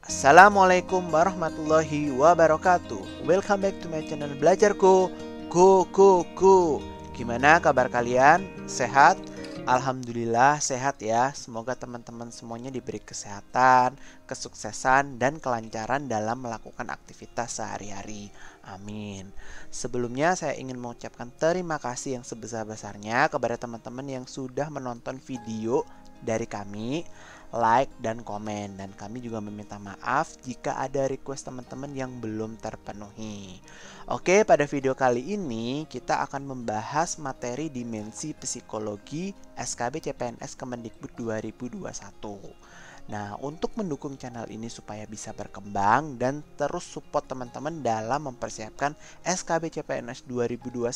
Assalamualaikum warahmatullahi wabarakatuh. Welcome back to my channel Belajarku. Go. Gimana kabar kalian? Sehat? Alhamdulillah sehat ya. Semoga teman-teman semuanya diberi kesehatan, kesuksesan, dan kelancaran dalam melakukan aktivitas sehari-hari. Amin. Sebelumnya saya ingin mengucapkan terima kasih yang sebesar-besarnya kepada teman-teman yang sudah menonton video dari kami, like dan komen, dan kami juga meminta maaf jika ada request teman-teman yang belum terpenuhi. Oke, pada video kali ini kita akan membahas materi dimensi psikologi SKB CPNS Kemendikbud 2021. Nah, untuk mendukung channel ini supaya bisa berkembang dan terus support teman-teman dalam mempersiapkan SKB CPNS 2021,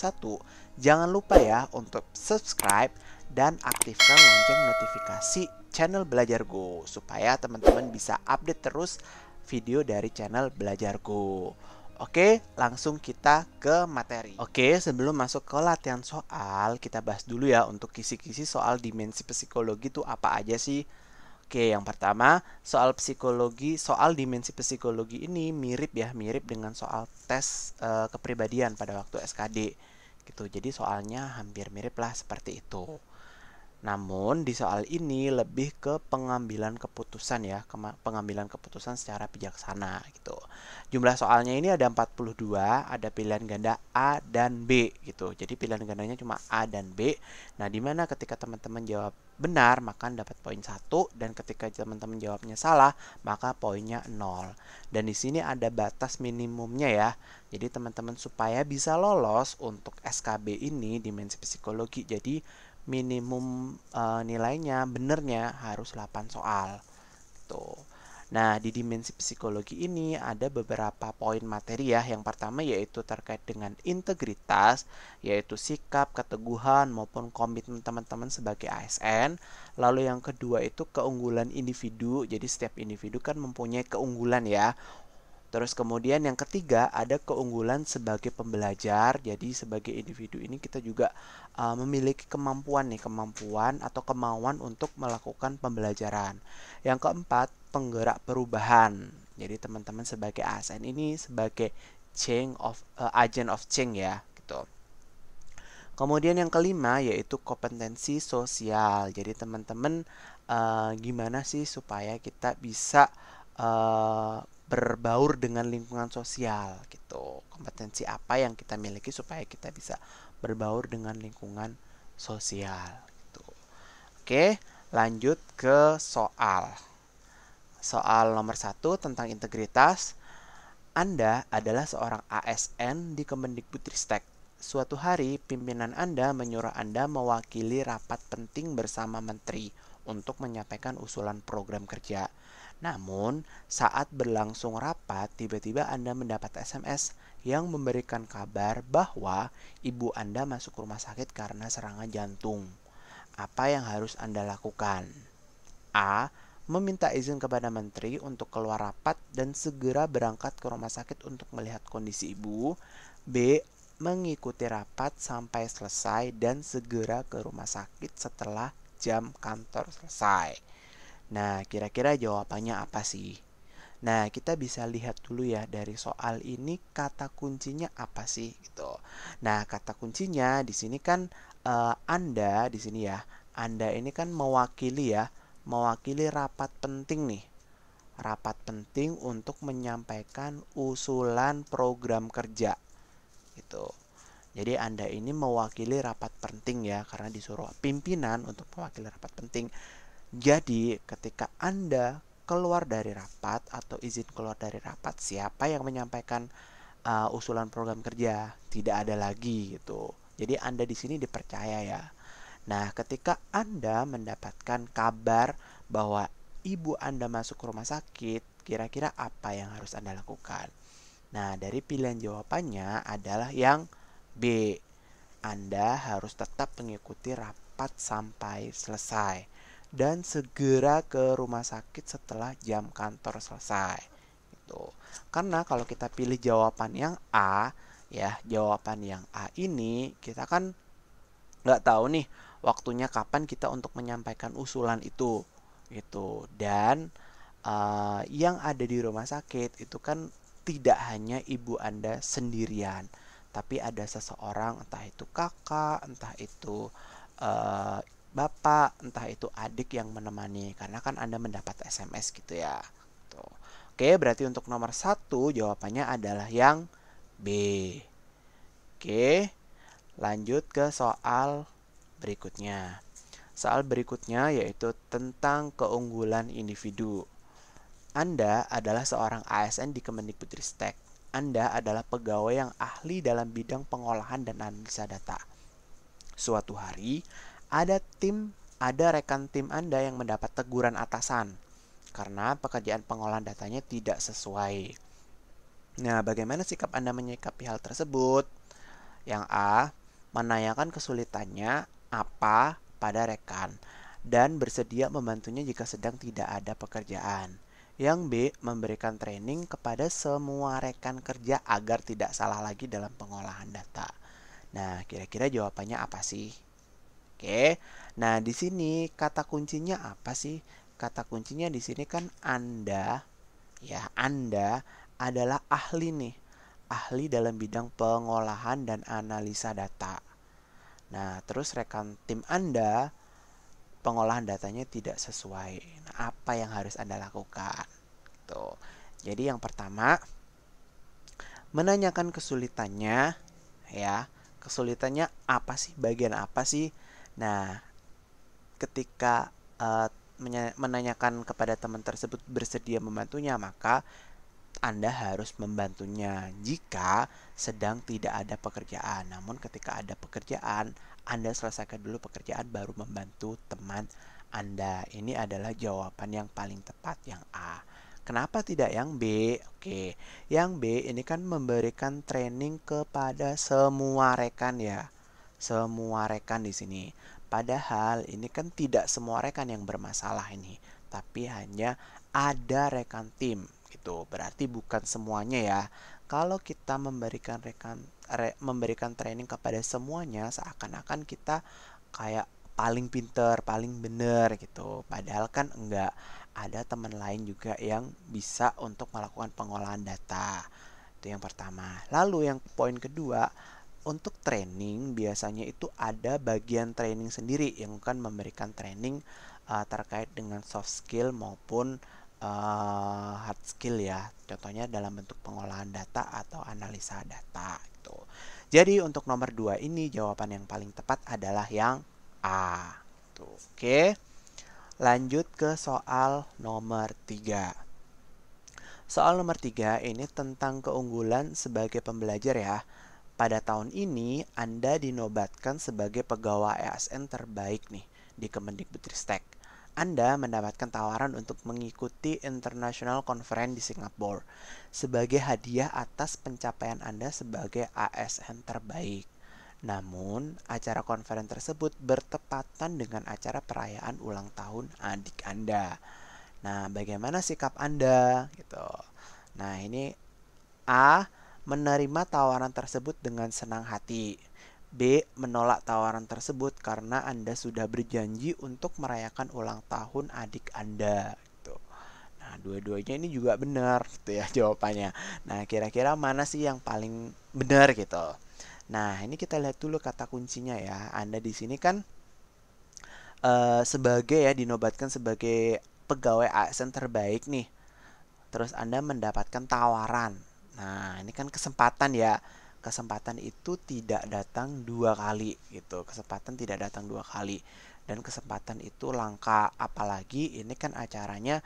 jangan lupa ya untuk subscribe dan aktifkan lonceng notifikasi channel Belajar Go supaya teman-teman bisa update terus video dari channel Belajar Go. Oke, langsung kita ke materi. Oke, sebelum masuk ke latihan soal, kita bahas dulu ya untuk kisi-kisi soal dimensi psikologi itu apa aja sih. Oke, yang pertama, soal dimensi psikologi ini mirip dengan soal tes kepribadian pada waktu SKD gitu. Jadi soalnya hampir mirip lah seperti itu. Namun di soal ini lebih ke pengambilan keputusan ya, pengambilan keputusan secara bijaksana gitu. Jumlah soalnya ini ada 42, ada pilihan ganda A dan B gitu. Jadi pilihan gandanya cuma A dan B. Nah, dimana ketika teman-teman jawab benar maka dapat poin 1, dan ketika teman-teman jawabnya salah maka poinnya 0. Dan di sini ada batas minimumnya ya. Jadi teman-teman supaya bisa lolos untuk SKB ini dimensi psikologi, jadi minimum nilainya benernya harus 8 soal tuh. Nah, di dimensi psikologi ini ada beberapa poin materi ya. Yang pertama yaitu terkait dengan integritas, yaitu sikap, keteguhan maupun komitmen teman-teman sebagai ASN. Lalu yang kedua itu keunggulan individu. Jadi setiap individu kan mempunyai keunggulan ya. Terus kemudian yang ketiga ada keunggulan sebagai pembelajar. Jadi sebagai individu ini kita juga memiliki kemampuan atau kemauan untuk melakukan pembelajaran. Yang keempat, penggerak perubahan. Jadi teman-teman sebagai ASN ini sebagai agent of change ya, gitu. Kemudian yang kelima yaitu kompetensi sosial. Jadi teman-teman gimana sih supaya kita bisa berbaur dengan lingkungan sosial gitu. Kompetensi apa yang kita miliki supaya kita bisa berbaur dengan lingkungan sosial gitu. Oke, lanjut ke soal. Soal nomor 1 tentang integritas. Anda adalah seorang ASN di Kemendikbudristek. Suatu hari, pimpinan Anda menyuruh Anda mewakili rapat penting bersama menteri untuk menyampaikan usulan program kerja. Namun, saat berlangsung rapat, tiba-tiba Anda mendapat SMS yang memberikan kabar bahwa ibu Anda masuk rumah sakit karena serangan jantung. Apa yang harus Anda lakukan? A. Meminta izin kepada menteri untuk keluar rapat dan segera berangkat ke rumah sakit untuk melihat kondisi ibu. B. Mengikuti rapat sampai selesai dan segera ke rumah sakit setelah jam kantor selesai. Nah, kira-kira jawabannya apa sih? Nah, kita bisa lihat dulu ya dari soal ini kata kuncinya apa sih gitu. Nah, kata kuncinya di sini kan Anda di sini ya. Anda ini kan mewakili rapat penting nih. Rapat penting untuk menyampaikan usulan program kerja gitu. Jadi Anda ini mewakili rapat penting ya, karena disuruh pimpinan untuk mewakili rapat penting. Jadi ketika Anda keluar dari rapat atau izin keluar dari rapat, siapa yang menyampaikan usulan program kerja? Tidak ada lagi gitu. Jadi Anda di sini dipercaya ya. Nah, ketika Anda mendapatkan kabar bahwa ibu Anda masuk ke rumah sakit, kira-kira apa yang harus Anda lakukan? Nah, dari pilihan jawabannya adalah yang B. Anda harus tetap mengikuti rapat sampai selesai dan segera ke rumah sakit setelah jam kantor selesai. Itu. Karena kalau kita pilih jawaban yang A, ya, jawaban yang A ini kita kan nggak tahu nih waktunya kapan kita untuk menyampaikan usulan itu gitu. Dan yang ada di rumah sakit itu kan tidak hanya ibu Anda sendirian, tapi ada seseorang, entah itu kakak, entah itu bapak, entah itu adik yang menemani, karena kan Anda mendapat SMS gitu ya. Tuh. Oke, berarti untuk nomor 1 jawabannya adalah yang B. Oke, lanjut ke soal berikutnya. Soal berikutnya yaitu tentang keunggulan individu. Anda adalah seorang ASN di Kemendikbudristek. Anda adalah pegawai yang ahli dalam bidang pengolahan dan analisa data. Suatu hari, ada rekan tim Anda yang mendapat teguran atasan karena pekerjaan pengolahan datanya tidak sesuai. Nah, bagaimana sikap Anda menyikapi hal tersebut? Yang A, menanyakan kesulitannya apa pada rekan dan bersedia membantunya jika sedang tidak ada pekerjaan. Yang B, memberikan training kepada semua rekan kerja agar tidak salah lagi dalam pengolahan data. Nah, kira-kira jawabannya apa sih? Oke. Nah, di sini kata kuncinya apa sih? Kata kuncinya di sini kan Anda adalah ahli nih. Ahli dalam bidang pengolahan dan analisa data. Nah, terus rekan tim Anda pengolahan datanya tidak sesuai. Nah, apa yang harus Anda lakukan? Tuh. Jadi yang pertama, menanyakan kesulitannya ya. Kesulitannya apa sih? Bagian apa sih? Nah, ketika menanyakan kepada teman tersebut bersedia membantunya, maka Anda harus membantunya jika sedang tidak ada pekerjaan. Namun ketika ada pekerjaan, Anda selesaikan dulu pekerjaan baru membantu teman Anda. Ini adalah jawaban yang paling tepat, yang A. Kenapa tidak yang B? Oke, yang B ini kan memberikan training kepada semua rekan ya. Semua rekan di sini. Padahal ini kan tidak semua rekan yang bermasalah ini, tapi hanya ada rekan tim gitu. Berarti bukan semuanya ya. Kalau kita memberikan training kepada semuanya, seakan-akan kita kayak paling pinter, paling bener gitu. Padahal kan enggak. Ada teman lain juga yang bisa untuk melakukan pengolahan data. Itu yang pertama. Lalu yang poin kedua, untuk training biasanya itu ada bagian training sendiri yang kan memberikan training terkait dengan soft skill maupun hard skill ya. Contohnya dalam bentuk pengolahan data atau analisa data gitu. Jadi untuk nomor 2 ini jawaban yang paling tepat adalah yang A. Tuh, oke. Lanjut ke soal nomor 3. Soal nomor 3 ini tentang keunggulan sebagai pembelajar ya. Pada tahun ini, Anda dinobatkan sebagai pegawai ASN terbaik nih di Kemendikbudristek. Anda mendapatkan tawaran untuk mengikuti International Conference di Singapura sebagai hadiah atas pencapaian Anda sebagai ASN terbaik. Namun, acara konferen tersebut bertepatan dengan acara perayaan ulang tahun adik Anda. Nah, bagaimana sikap Anda? Gitu. Nah, ini A, menerima tawaran tersebut dengan senang hati. B, menolak tawaran tersebut karena Anda sudah berjanji untuk merayakan ulang tahun adik Anda. Gitu. Nah, dua-duanya ini juga benar gitu ya jawabannya. Nah, kira-kira mana sih yang paling benar gitu? Nah, ini kita lihat dulu kata kuncinya ya. Anda di sini kan sebagai ya dinobatkan sebagai pegawai ASN terbaik nih. Terus Anda mendapatkan tawaran. Nah, ini kan kesempatan ya. Kesempatan itu tidak datang 2 kali gitu. Kesempatan tidak datang 2 kali. Dan kesempatan itu langka. Apalagi ini kan acaranya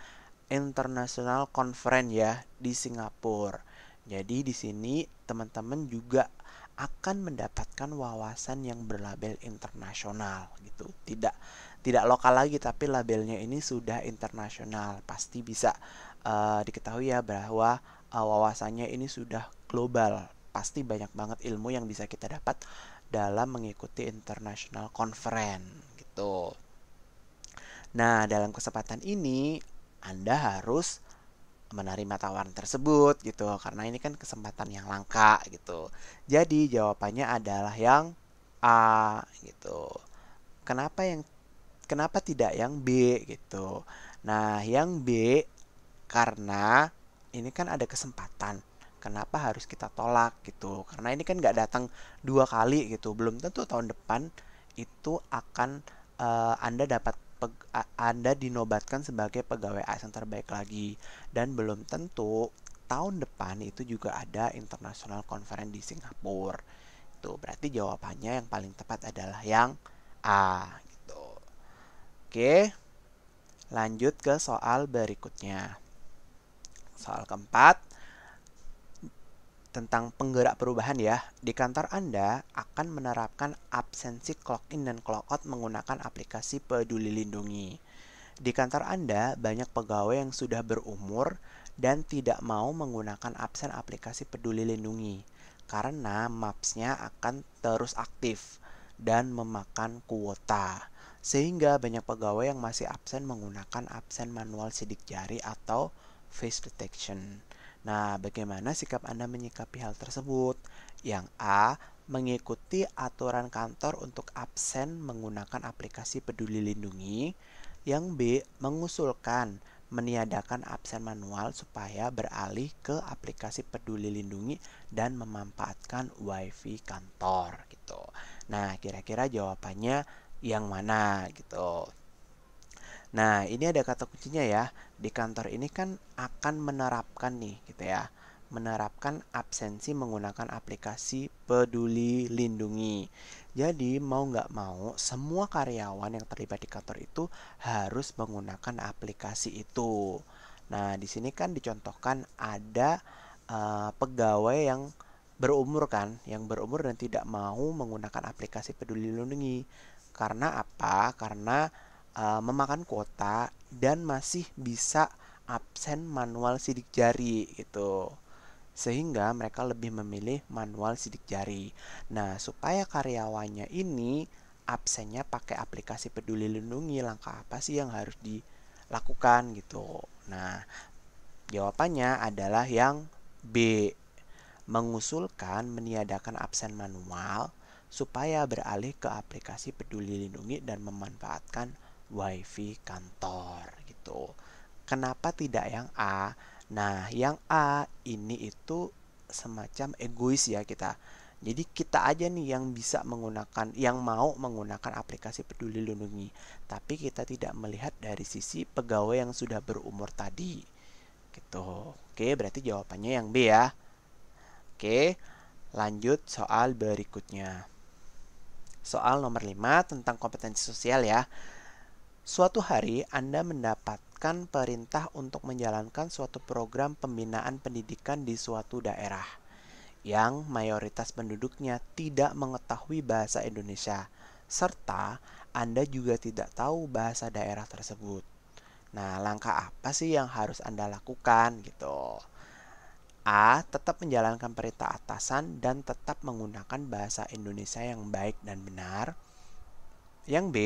International Conference ya di Singapura. Jadi di sini teman-teman juga akan mendapatkan wawasan yang berlabel internasional gitu. Tidak lokal lagi tapi labelnya ini sudah internasional. Pasti bisa diketahui ya bahwa wawasannya ini sudah global. Pasti banyak banget ilmu yang bisa kita dapat dalam mengikuti International Conference gitu. Nah, dalam kesempatan ini Anda harus menerima tawaran tersebut gitu karena ini kan kesempatan yang langka gitu. Jadi jawabannya adalah yang A gitu. Kenapa tidak yang B gitu? Nah, yang B Karena ini kan ada kesempatan. Kenapa harus kita tolak gitu? Karena ini kan nggak datang 2 kali gitu. Belum tentu tahun depan itu akan Anda dapat Anda dinobatkan sebagai pegawai ASN terbaik lagi. Dan belum tentu tahun depan itu juga ada International Conference di Singapura. Itu berarti jawabannya yang paling tepat adalah yang A gitu. Oke, lanjut ke soal berikutnya. Soal keempat, tentang penggerak perubahan ya. Di kantor Anda akan menerapkan absensi clock in dan clock out menggunakan aplikasi Peduli Lindungi. Di kantor Anda banyak pegawai yang sudah berumur dan tidak mau menggunakan absen aplikasi Peduli Lindungi karena MAPS-nya akan terus aktif dan memakan kuota. Sehingga banyak pegawai yang masih absen menggunakan absen manual sidik jari atau face detection. Nah, bagaimana sikap Anda menyikapi hal tersebut? Yang A, mengikuti aturan kantor untuk absen menggunakan aplikasi Peduli Lindungi. Yang B, mengusulkan meniadakan absen manual supaya beralih ke aplikasi Peduli Lindungi dan memanfaatkan WiFi kantor gitu. Nah, kira-kira jawabannya yang mana gitu. Nah, ini ada kata kuncinya ya. Di kantor ini kan akan menerapkan nih gitu ya. Menerapkan absensi menggunakan aplikasi Peduli Lindungi. Jadi mau nggak mau semua karyawan yang terlibat di kantor itu harus menggunakan aplikasi itu. Nah, di sini kan dicontohkan ada pegawai yang berumur kan, yang berumur dan tidak mau menggunakan aplikasi Peduli Lindungi. Karena apa? Karena memakan kuota dan masih bisa absen manual sidik jari gitu. Sehingga mereka lebih memilih manual sidik jari. Nah, supaya karyawannya ini absennya pakai aplikasi Peduli Lindungi, langkah apa sih yang harus dilakukan gitu. Nah, jawabannya adalah yang B. Mengusulkan meniadakan absen manual supaya beralih ke aplikasi Peduli Lindungi dan memanfaatkan WiFi kantor gitu. Kenapa tidak yang A? Nah, yang A ini itu semacam egois ya kita. Jadi kita aja nih yang bisa menggunakan, yang mau menggunakan aplikasi Peduli Lindungi. Tapi kita tidak melihat dari sisi pegawai yang sudah berumur tadi. Gitu. Oke, berarti jawabannya yang B ya. Oke, lanjut soal berikutnya. Soal nomor 5 tentang kompetensi sosial ya. Suatu hari Anda mendapatkan perintah untuk menjalankan suatu program pembinaan pendidikan di suatu daerah yang mayoritas penduduknya tidak mengetahui bahasa Indonesia, serta Anda juga tidak tahu bahasa daerah tersebut. Nah, langkah apa sih yang harus Anda lakukan gitu? A. Tetap menjalankan perintah atasan dan tetap menggunakan bahasa Indonesia yang baik dan benar. Yang B.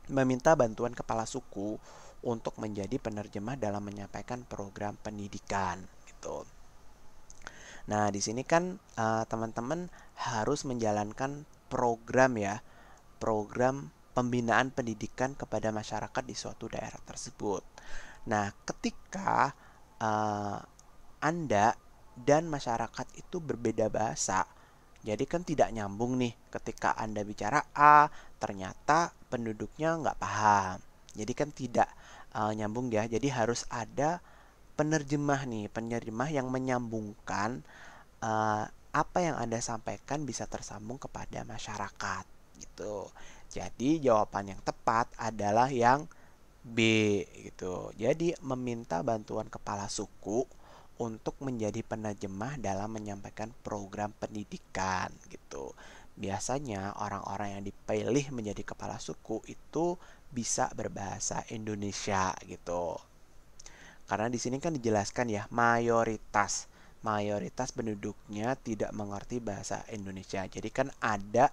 Meminta bantuan kepala suku untuk menjadi penerjemah dalam menyampaikan program pendidikan gitu. Nah, di sini kan teman-teman harus menjalankan program ya, program pembinaan pendidikan kepada masyarakat di suatu daerah tersebut. Nah, ketika Anda dan masyarakat itu berbeda bahasa, jadi kan tidak nyambung nih ketika Anda bicara A, ternyata penduduknya nggak paham. Jadi kan tidak nyambung ya. Jadi harus ada penerjemah nih, penerjemah yang menyambungkan apa yang Anda sampaikan bisa tersambung kepada masyarakat gitu. Jadi jawaban yang tepat adalah yang B gitu. Jadi meminta bantuan kepala suku untuk menjadi penerjemah dalam menyampaikan program pendidikan gitu. Biasanya orang-orang yang dipilih menjadi kepala suku itu bisa berbahasa Indonesia gitu. Karena di sini kan dijelaskan ya, mayoritas penduduknya tidak mengerti bahasa Indonesia. Jadi kan ada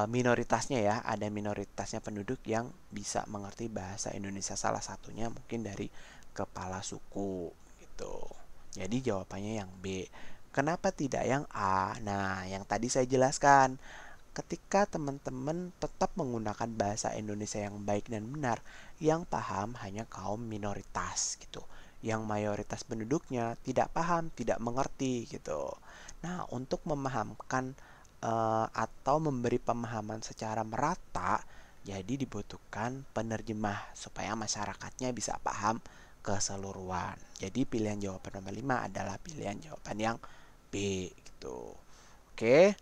minoritasnya ya, ada minoritasnya penduduk yang bisa mengerti bahasa Indonesia. Salah satunya mungkin dari kepala suku gitu. Jadi jawabannya yang B. Kenapa tidak yang A? Nah, yang tadi saya jelaskan, ketika teman-teman tetap menggunakan bahasa Indonesia yang baik dan benar, yang paham hanya kaum minoritas gitu. Yang mayoritas penduduknya tidak paham, tidak mengerti gitu. Nah, untuk memahamkan atau memberi pemahaman secara merata, jadi dibutuhkan penerjemah supaya masyarakatnya bisa paham keseluruhan. Jadi pilihan jawaban nomor 5 adalah pilihan jawaban yang B gitu. Oke,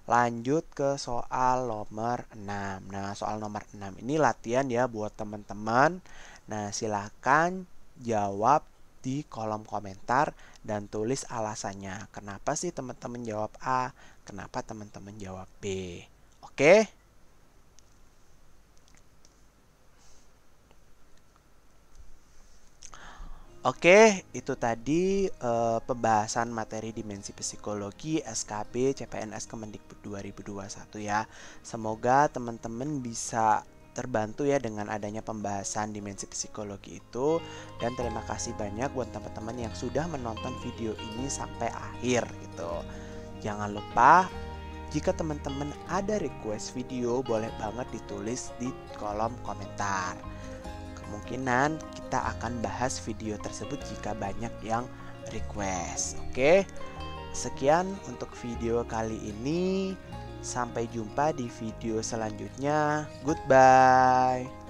lanjut ke soal nomor 6. Nah, soal nomor 6 ini latihan ya buat teman-teman. Nah, silakan jawab di kolom komentar dan tulis alasannya. Kenapa sih teman-teman jawab A? Kenapa teman-teman jawab B? Oke? Oke, itu tadi pembahasan materi dimensi psikologi SKB CPNS Kemendikbud 2021 ya. Semoga teman-teman bisa terbantu ya dengan adanya pembahasan dimensi psikologi itu. Dan terima kasih banyak buat teman-teman yang sudah menonton video ini sampai akhir gitu. Jangan lupa jika teman-teman ada request video boleh banget ditulis di kolom komentar. Kemungkinan kita akan bahas video tersebut jika banyak yang request. Oke, sekian untuk video kali ini. Sampai jumpa di video selanjutnya. Goodbye.